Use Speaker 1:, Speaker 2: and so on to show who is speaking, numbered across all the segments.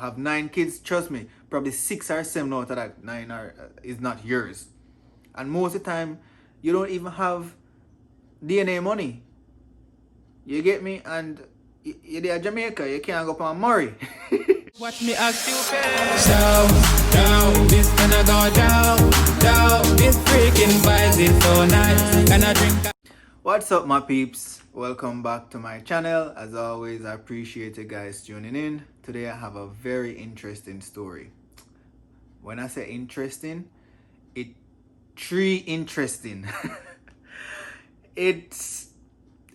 Speaker 1: have 9 kids, trust me, probably 6 or 7 out of that 9 is not yours. And most of the time, you don't even have DNA money. You get me? And you're there Jamaica, you can't go up and marry.
Speaker 2: Watch me act stupid. Down, this gonna go down. This freaking vibes is so nice. Gonna drink.
Speaker 1: What's up, my peeps? Welcome back to my channel. As always, I appreciate you guys tuning in. Today I have a very interesting story. When I say interesting, it's interesting.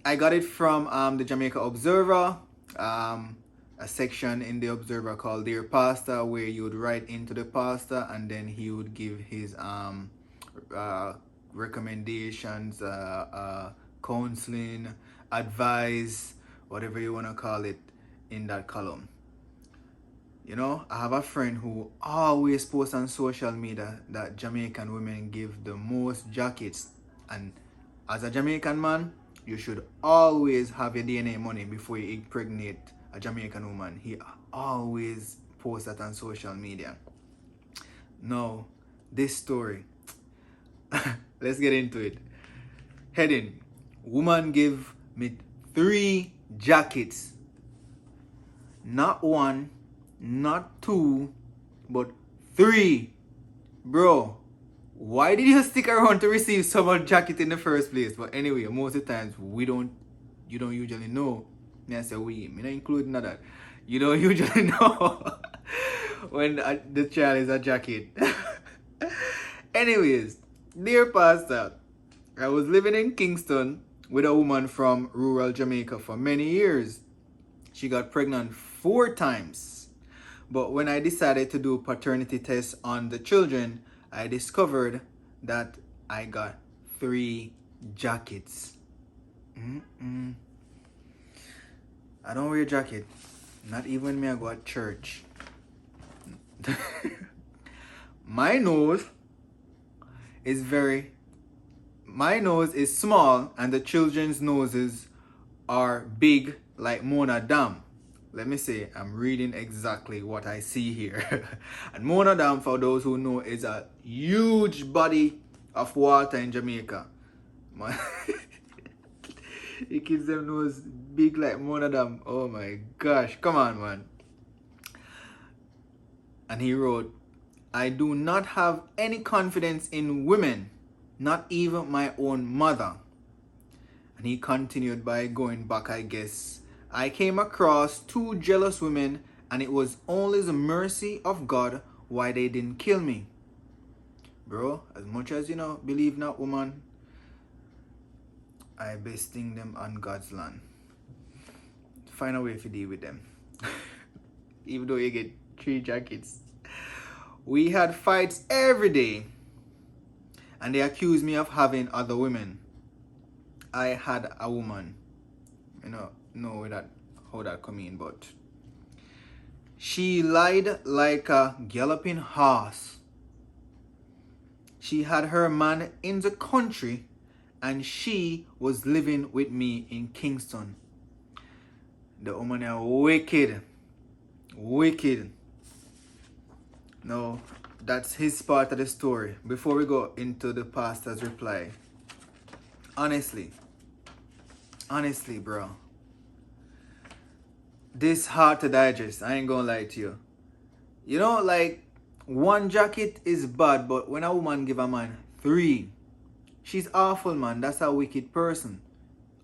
Speaker 1: I got it from the Jamaica Observer, a section in the Observer called Dear Pastor, where you would write into the pastor and then he would give his recommendations, counseling, advice, whatever you want to call it, in that column. You know, I have a friend who always posts on social media that Jamaican women give the most jackets, and as a Jamaican man, you should always have your DNA money before you impregnate a Jamaican woman. He always posts that on social media. Now, this story, let's get into it. Heading: woman give me 3 jackets. Not 1, not 2, but 3. Bro, why did you stick around to receive so much jacket in the first place? But anyway, most of the times you don't usually know. Me I say we, me not including that. You don't usually know when the child is a jacket. Anyways, dear pastor, I was living in Kingston with a woman from rural Jamaica for many years. She got pregnant 4 times. But when I decided to do paternity tests on the children, I discovered that I got 3 jackets. I don't wear a jacket. Not even when me I go to church. My nose is small and the children's noses are big like Mona Dam. Let me say, I'm reading exactly what I see here. And Mona Dam, for those who know, is a huge body of water in Jamaica. The kids them nose big like Mona Dam. Oh my gosh, come on, man. And he wrote, I do not have any confidence in women, not even my own mother. And he continued by going back, I guess. I came across 2 jealous women, and it was only the mercy of God why they didn't kill me. Bro, as much as believe in that woman, I best sting them on God's land. Find a way to deal with them. Even though you get 3 jackets. We had fights every day, and they accused me of having other women. I had a woman. Know how that come in, but she lied like a galloping horse. She had her man in the country, and she was living with me in Kingston. The woman are wicked. No, that's his part of the story. Before we go into the pastor's reply, honestly, bro, this hard to digest. I ain't gonna lie to you. Like 1 jacket is bad, but when a woman give a man 3, she's awful, man. That's a wicked person.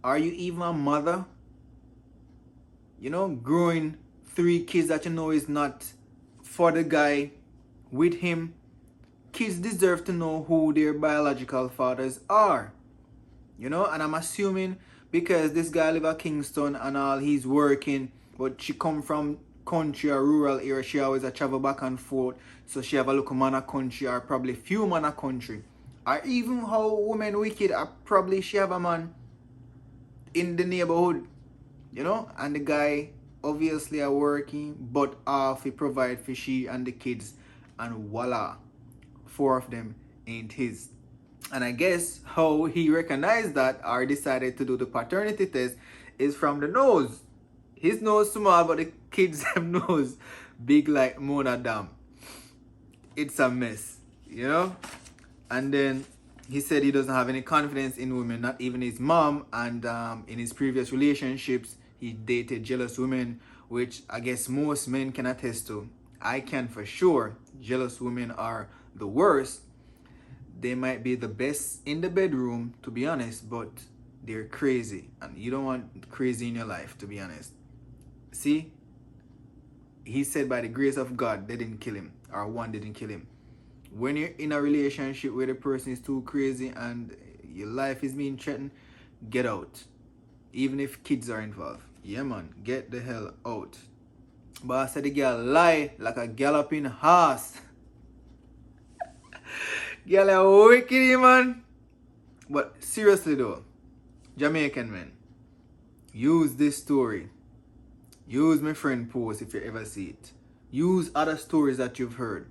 Speaker 1: Are you even a mother? Growing 3 kids that is not for the guy with him. Kids deserve to know who their biological fathers are. And I'm assuming because this guy live at Kingston and all, he's working, but she come from country or rural area, she always a travel back and forth, so she have a local man of country or probably few man of country. Or even how women wicked, or probably she have a man in the neighborhood, and the guy obviously are working, but he provide for she and the kids, and voila, 4 of them ain't his. And I guess how he recognized that or decided to do the paternity test is from the nose. His nose small, but the kids have nose big like Mona Dam. It's a mess, you know? And then he said he doesn't have any confidence in women, not even his mom. And in his previous relationships, he dated jealous women, which I guess most men can attest to. I can for sure. Jealous women are the worst. They might be the best in the bedroom, to be honest, but they're crazy. And you don't want crazy in your life, to be honest. See? He said by the grace of God, they didn't kill him, or one didn't kill him. When you're in a relationship where the person is too crazy and your life is being threatened, get out. Even if kids are involved. Yeah, man, get the hell out. But I said the girl lie like a galloping horse. Girl are wicked, man. But seriously though, Jamaican men, use this story. Use my friend post if you ever see it. Use other stories that you've heard.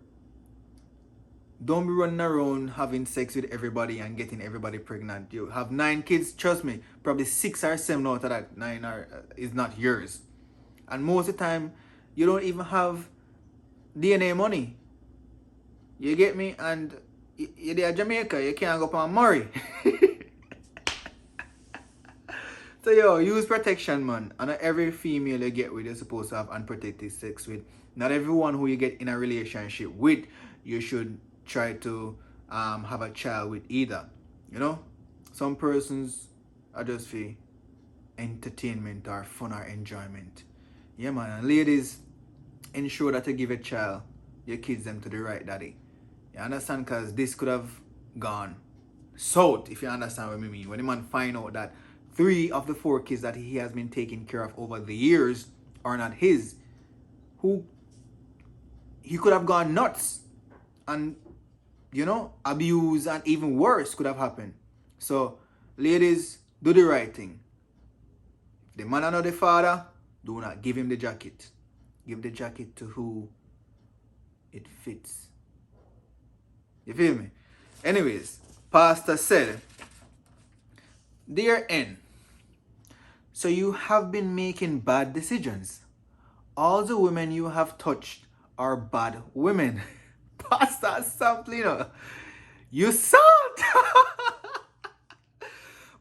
Speaker 1: Don't be running around having sex with everybody and getting everybody pregnant. You have 9 kids, trust me, probably 6 or 7 out of that 9 is not yours. And most of the time, you don't even have DNA money. You get me? And you're there in Jamaica, you can't go up and marry. So yo, use protection, man. And not every female you get with, you're supposed to have unprotected sex with. Not everyone who you get in a relationship with, you should try to have a child with either. You know? Some persons are just for entertainment or fun or enjoyment. Yeah, man. And ladies, ensure that you give your kids them to the right daddy. You understand? Because this could have gone south, if you understand what I mean. When the man find out that 3 of the 4 kids that he has been taking care of over the years are not his, he could have gone nuts and, you know, abuse and even worse could have happened. So, ladies, do the right thing. If the man is not the father, do not give him the jacket. Give the jacket to who it fits. You feel me? Anyways, Pastor said, Dear N, so you have been making bad decisions. All the women you have touched are bad women. Pastor Samplino, you salt!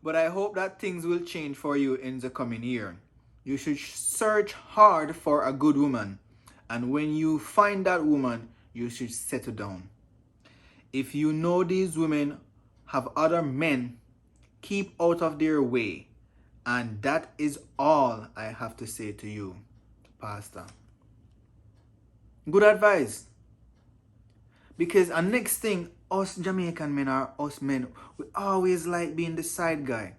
Speaker 1: But I hope that things will change for you in the coming year. You should search hard for a good woman. And when you find that woman, you should settle down. If you know these women have other men, keep out of their way. And that is all I have to say to you, Pastor. Good advice. Because the next thing, us Jamaican men or us men, we always like being the side guy.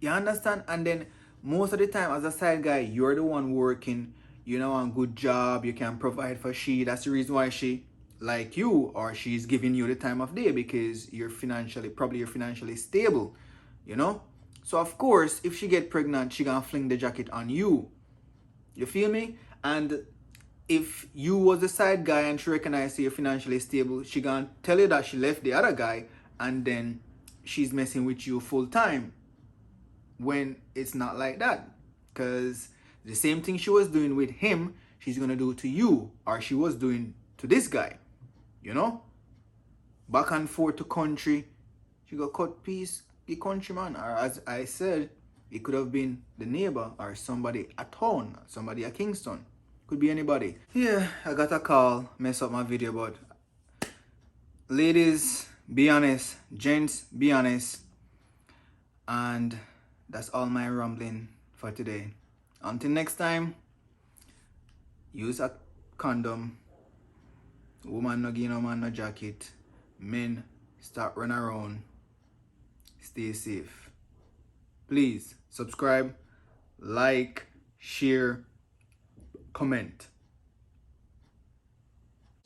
Speaker 1: You understand? And then most of the time as a side guy, you're the one working, you know, a good job, you can provide for she. That's the reason why she like you, or she's giving you the time of day because you're financially stable, you know? So of course, if she get pregnant, she gonna fling the jacket on you. You feel me? And if you was the side guy and she recognized you're financially stable, she gonna tell you that she left the other guy and then she's messing with you full time. When it's not like that. Because the same thing she was doing with him, she's gonna do to you, or she was doing to this guy. You know? Back and forth to country. She got cut piece the countryman. Or as I said, it could have been the neighbor or somebody at town, somebody at Kingston. Could be anybody. Yeah, I got a call, mess up my video, but ladies, be honest. Gents, be honest. And that's all my rambling for today. Until next time, use a condom. Woman no give no man no jacket. Men, start run around. Stay safe. Please subscribe, like, share, comment.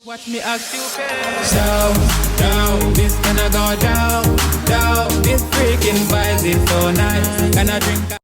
Speaker 2: Watch me act stupid. Down, this gonna go down. This freaking vibes is so nice. Gonna drink.